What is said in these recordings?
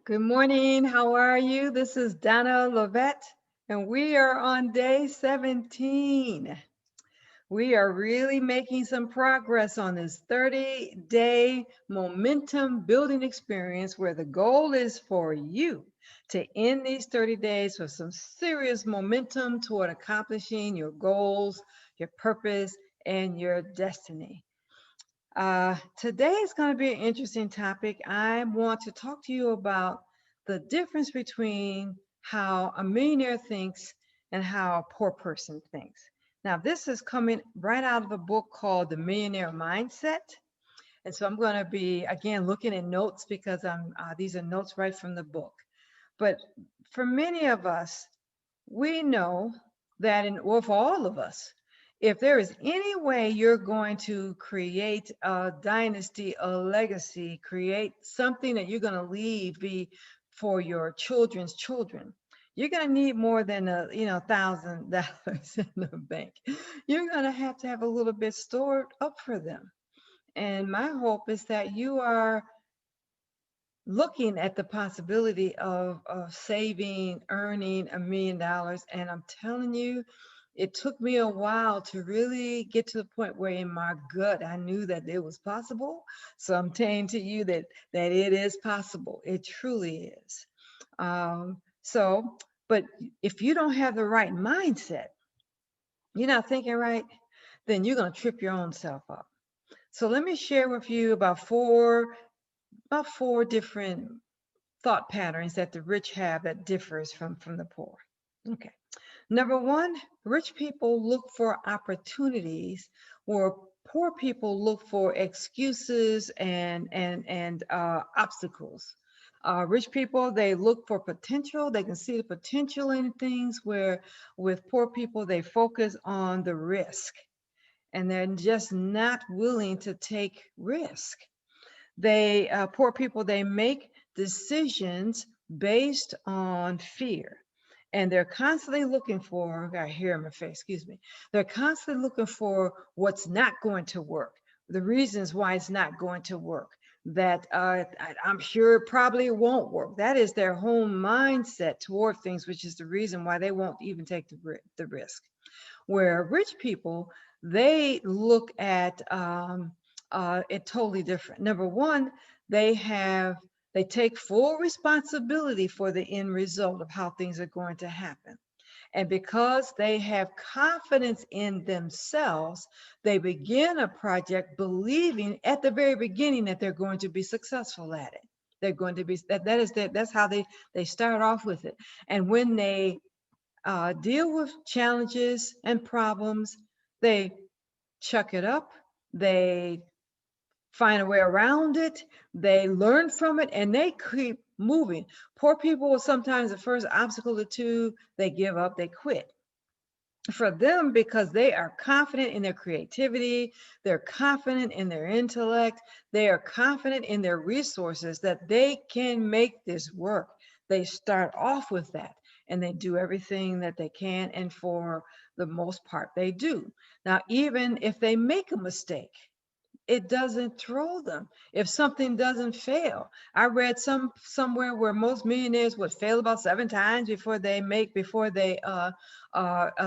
Good morning. How are you? This is Donna Lovette, and we are on day 17. We are really making some progress on this 30-day momentum building experience where the goal is for you to end these 30 days with some serious momentum toward accomplishing your goals, your purpose, and your destiny. Today is going to be an interesting topic. I want to talk to you about the difference between how a millionaire thinks and how a poor person thinks. Now, this is coming right out of a book called The Millionaire Mindset. And so I'm going to be, again, looking at notes because these are notes right from the book. But for many of us, we know that or for all of us, if there is any way you're going to create a dynasty, a legacy, create something that you're going to leave be for your children's children, you're going to need more than $1,000 in the bank. You're going to have a little bit stored up for them. And my hope is that you are looking at the possibility of saving, earning $1 million. And I'm telling you, it took me a while to really get to the point where in my gut, I knew that it was possible. So I'm saying to you that it is possible. It truly is. So, but if you don't have the right mindset, you're not thinking right, then you're going to trip your own self up. So let me share with you about four different thought patterns that the rich have that differs from the poor. Okay. Number one, rich people look for opportunities where poor people look for excuses and obstacles. Rich people, they look for potential. They can see the potential in things where with poor people, they focus on the risk and they're just not willing to take risk. Poor people, they make decisions based on fear. And they're constantly looking for, I got hair in my face, excuse me. They're constantly looking for what's not going to work, the reasons why it's not going to work, that I'm sure it probably won't work. That is their whole mindset toward things, which is the reason why they won't even take the risk. Where rich people, they look at it totally different. Number one, they take full responsibility for the end result of how things are going to happen. And because they have confidence in themselves, they begin a project believing at the very beginning that they're going to be successful at it. They're going to be that's how they start off with it. And when they deal with challenges and problems, they chuck it up, they find a way around it, they learn from it, and they keep moving. Poor people, sometimes the first obstacle or two, they give up, they quit. For them, because they are confident in their creativity, they're confident in their intellect, they are confident in their resources that they can make this work. They start off with that and they do everything that they can. And for the most part, they do. Now, even if they make a mistake, it doesn't throw them if something doesn't fail. I read somewhere where most millionaires would fail about 7 times before they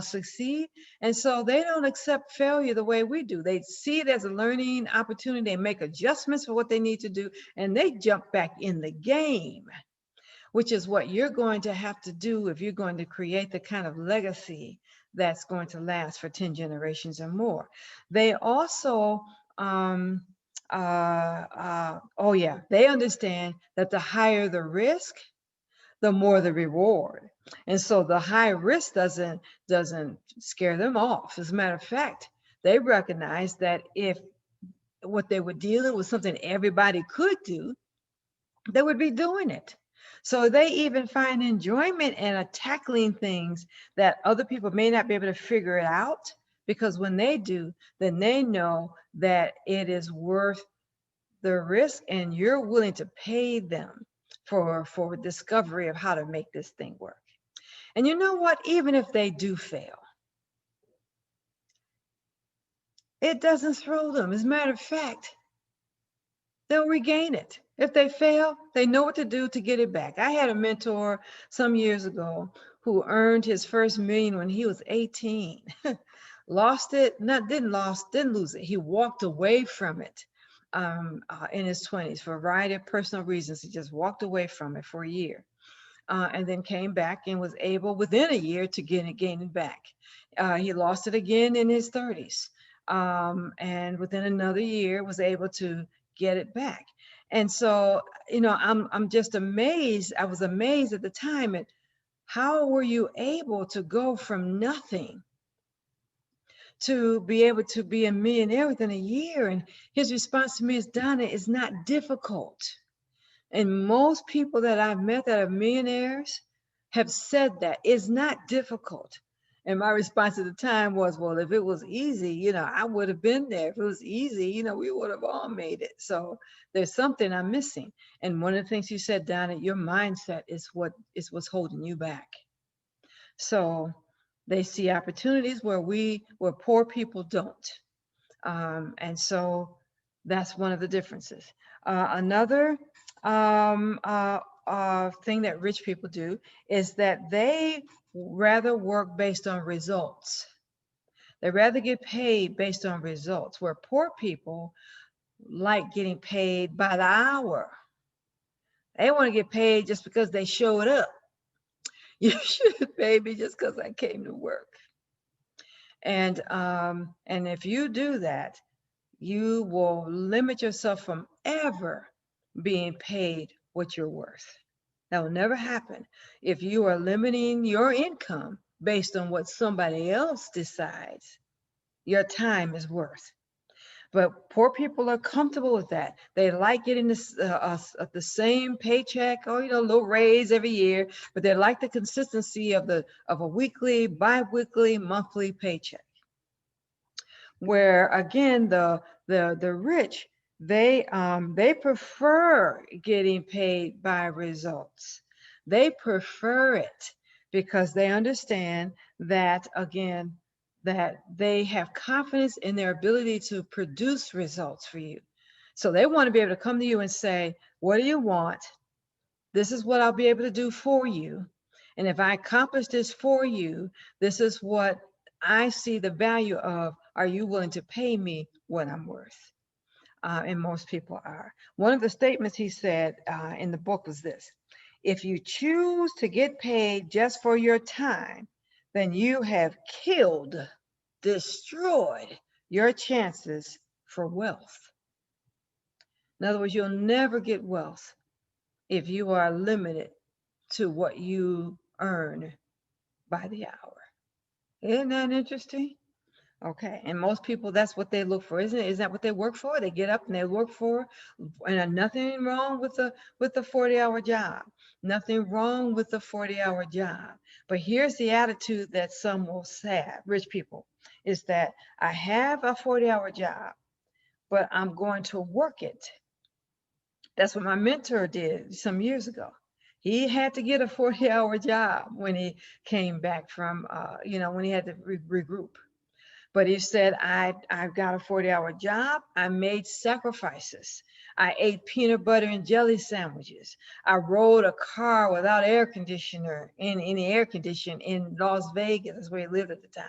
succeed. And so they don't accept failure the way we do. They see it as a learning opportunity. They make adjustments for what they need to do, and they jump back in the game, which is what you're going to have to do if you're going to create the kind of legacy that's going to last for 10 generations or more. They also they understand that the higher the risk, the more the reward. And so the high risk doesn't scare them off. As a matter of fact, they recognize that if what they were dealing with something everybody could do, they would be doing it. So they even find enjoyment in tackling things that other people may not be able to figure it out, because when they do, then they know that it is worth the risk and you're willing to pay them for discovery of how to make this thing work. And you know what? Even if they do fail, it doesn't throw them. As a matter of fact, they'll regain it. If they fail, they know what to do to get it back. I had a mentor some years ago who earned his first million when he was 18. Lost it, not didn't lose it. He walked away from it in his 20s for a variety of personal reasons. He just walked away from it for a year. And then came back and was able within a year to gain it back. He lost it again in his 30s, and within another year was able to get it back. And so, I'm just amazed. I was amazed at the time at how were you able to go from nothing to be able to be a millionaire within a year? And his response to me is, Donna, it's not difficult. And most people that I've met that are millionaires have said that it's not difficult. And my response at the time was, well, if it was easy, I would have been there. If it was easy, we would have all made it. So there's something I'm missing. And one of the things you said, Donna, your mindset is what's holding you back. So they see opportunities where poor people don't. And so that's one of the differences. Another thing that rich people do is that they rather work based on results. They rather get paid based on results, where poor people like getting paid by the hour. They want to get paid just because they showed up. You should pay me just because I came to work. And if you do that, you will limit yourself from ever being paid what you're worth. That will never happen if you are limiting your income based on what somebody else decides your time is worth. But poor people are comfortable with that. They like getting the same paycheck or a little raise every year, but they like the consistency of a weekly, bi-weekly, monthly paycheck. Where again, the rich, they prefer getting paid by results. They prefer it because they understand that, again, that they have confidence in their ability to produce results for you. So they want to be able to come to you and say, what do you want? This is what I'll be able to do for you. And if I accomplish this for you, this is what I see the value of. Are you willing to pay me what I'm worth? And most people are. One of the statements he said in the book was this: if you choose to get paid just for your time, then you have killed, destroyed your chances for wealth. In other words, you'll never get wealth if you are limited to what you earn by the hour. Isn't that interesting? Okay, and most people, that's what they look for, isn't it? Is that what they work for? They get up and they work for, and nothing wrong with the 40-hour job. Nothing wrong with the 40-hour job. But here's the attitude that some will have, rich people, is that I have a 40-hour job, but I'm going to work it. That's what my mentor did some years ago. He had to get a 40-hour job when he came back from, when he had to regroup. But he said, I've got a 40-hour job. I made sacrifices. I ate peanut butter and jelly sandwiches. I rode a car without air conditioner in any air condition in Las Vegas. That's where he lived at the time.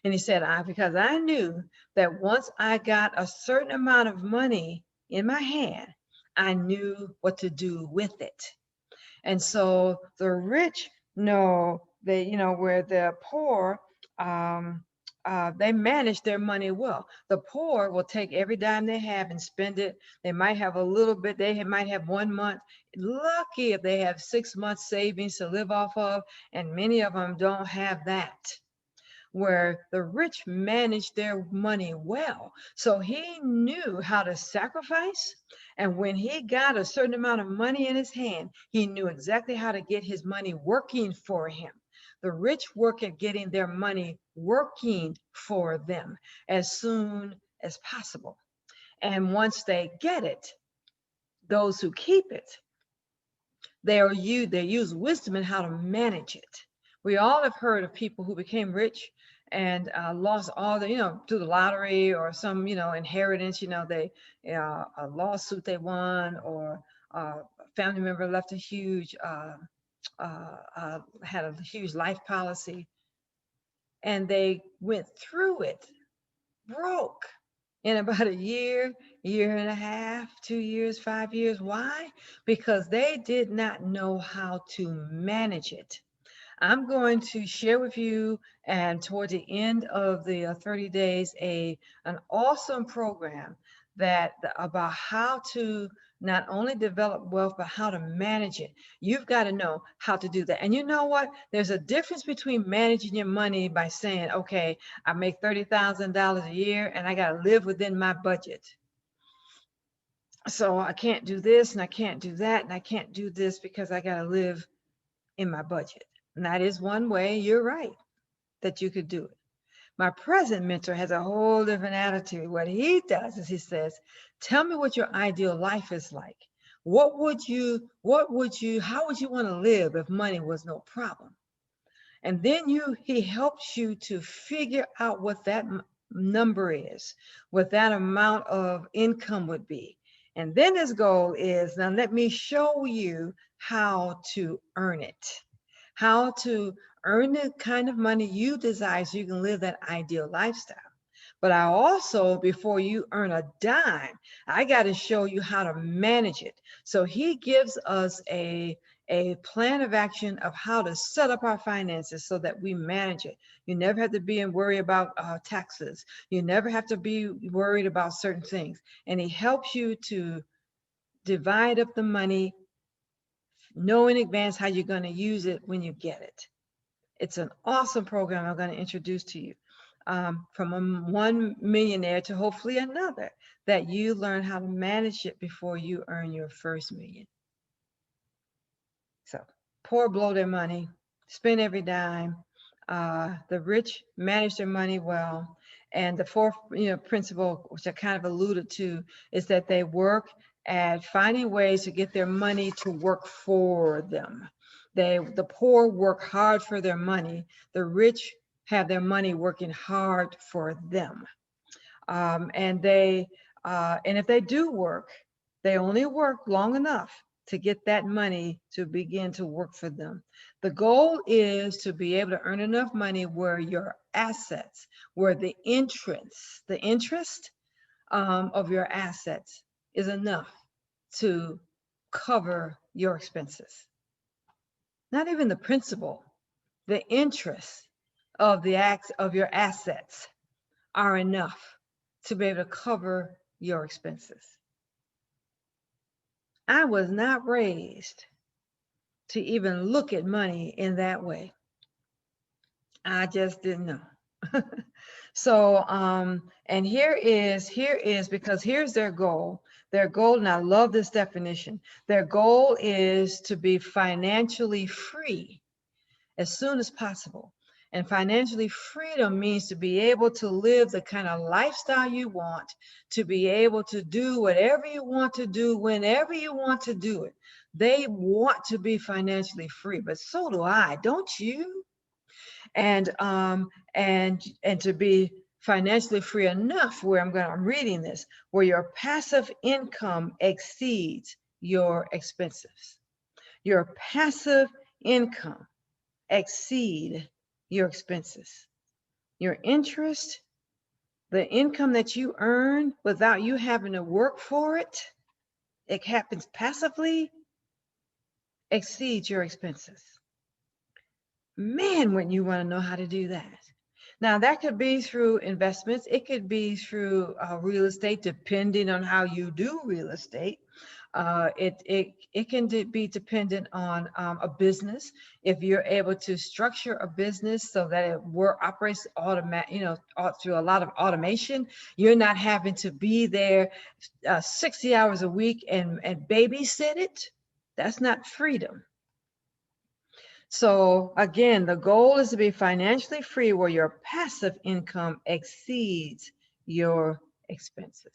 And he said, because I knew that once I got a certain amount of money in my hand, I knew what to do with it. And so the rich know that, where the poor, they manage their money well. The poor will take every dime they have and spend it. They might have a little bit. They might have 1 month. Lucky if they have 6 months savings to live off of, and many of them don't have that. Where the rich manage their money well. So he knew how to sacrifice. And when he got a certain amount of money in his hand, he knew exactly how to get his money working for him. The rich work at getting their money working for them as soon as possible. And once they get it, those who keep it, they use wisdom in how to manage it. We all have heard of people who became rich lost all the, through the lottery or some, inheritance, they, a lawsuit they won, or a family member left a huge, had a huge life policy, and they went through it broke in about a year, year and a half, 2 years, 5 years. Why? Because they did not know how to manage it. I'm going to share with you, and toward the end of the 30 days, an awesome program about how to not only develop wealth, but how to manage it. You've got to know how to do that. And you know what? There's a difference between managing your money by saying, okay, I make $30,000 a year and I got to live within my budget. So I can't do this and I can't do that and I can't do this because I got to live in my budget. And that is one way, you're right, that you could do it. My present mentor has a whole different attitude. What he does is he says, tell me what your ideal life is like. How would you want to live if money was no problem? And then he helps you to figure out what that number is, what that amount of income would be. And then his goal is, now let me show you how to earn it, how to earn the kind of money you desire so you can live that ideal lifestyle. But I also, before you earn a dime, I got to show you how to manage it. So he gives us a plan of action of how to set up our finances so that we manage it. You never have to be and worry about taxes. You never have to be worried about certain things. And he helps you to divide up the money, know in advance how you're going to use it when you get it. It's an awesome program I'm going to introduce to you. From one millionaire to hopefully another, that you learn how to manage it before you earn your first million. So poor blow their money, spend every dime. The rich manage their money well. And the fourth, principle, which I kind of alluded to, is that they work at finding ways to get their money to work for them. The poor work hard for their money. The rich have their money working hard for them. And if they do work, they only work long enough to get that money to begin to work for them. The goal is to be able to earn enough money where your assets, where the interest of your assets is enough to cover your expenses. Not even the principal, the interest of your assets are enough to be able to cover your expenses. I was not raised to even look at money in that way. I just didn't know. So, and here is because here's their goal. Their goal, and I love this definition, their goal is to be financially free as soon as possible. And financially freedom means to be able to live the kind of lifestyle you want, to be able to do whatever you want to do, whenever you want to do it. They want to be financially free, but so do I, don't you? And to be financially free enough where I'm reading this, where your passive income exceeds your expenses. Your passive income exceed your expenses. Your interest, the income that you earn without you having to work for it, it happens passively, exceeds your expenses. Man, wouldn't you want to know how to do that? Now, that could be through investments. It could be through real estate, depending on how you do real estate. It can be dependent on a business. If you're able to structure a business so that it operates through a lot of automation, you're not having to be there 60 hours a week and babysit it. That's not freedom. So again, the goal is to be financially free where your passive income exceeds your expenses.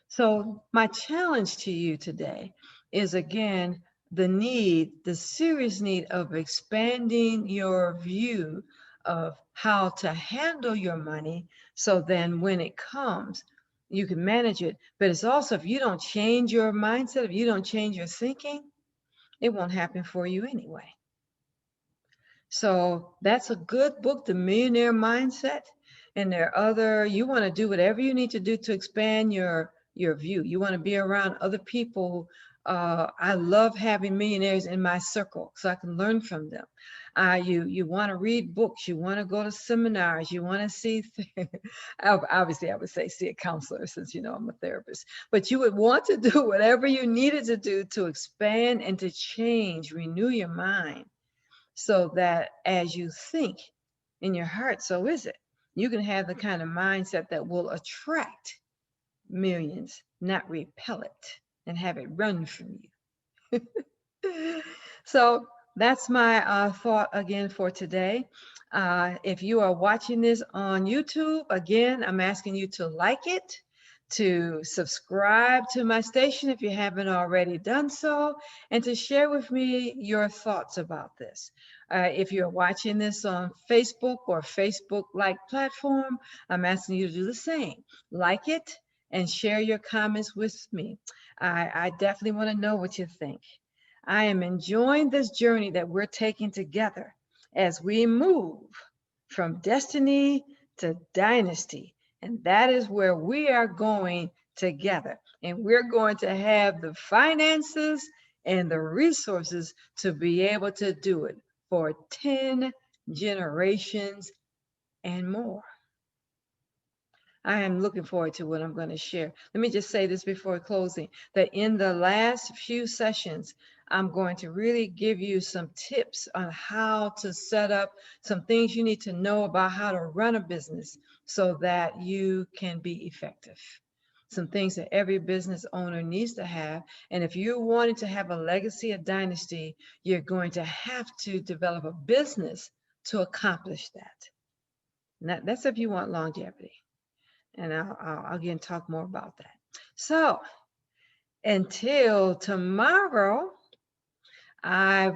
So my challenge to you today is, again, the serious need of expanding your view of how to handle your money, so then when it comes, you can manage it. But it's also, if you don't change your mindset, if you don't change your thinking, it won't happen for you anyway. So that's a good book, The Millionaire Mindset. And there are other, you want to do whatever you need to do to expand your view. You want to be around other people. I love having millionaires in my circle so I can learn from them. You want to read books, you want to go to seminars, you want to see, obviously I would say see a counselor since you know I'm a therapist, but you would want to do whatever you needed to do to expand and to change, renew your mind, so that as you think in your heart, so is it. You can have the kind of mindset that will attract millions, not repel it and have it run from you. So that's my thought again for today. If you are watching this on YouTube, again, I'm asking you to like it, to subscribe to my station if you haven't already done so, and to share with me your thoughts about this. If you're watching this on Facebook or Facebook-like platform, I'm asking you to do the same. Like it and share your comments with me. I definitely want to know what you think. I am enjoying this journey that we're taking together as we move from destiny to dynasty. And that is where we are going together. And we're going to have the finances and the resources to be able to do it for 10 generations and more. I am looking forward to what I'm going to share. Let me just say this before closing, that in the last few sessions, I'm going to really give you some tips on how to set up some things you need to know about how to run a business so that you can be effective. Some things that every business owner needs to have. And if you're wanting to have a legacy, a dynasty, you're going to have to develop a business to accomplish that. Now, that's if you want longevity. And I'll again talk more about that. So until tomorrow, I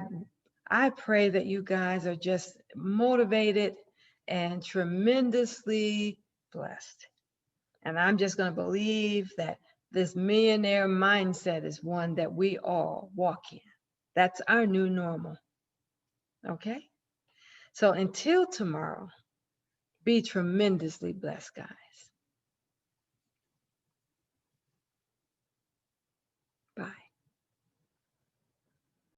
I pray that you guys are just motivated and tremendously blessed. And I'm just going to believe that this millionaire mindset is one that we all walk in. That's our new normal. Okay? So until tomorrow, be tremendously blessed, guys.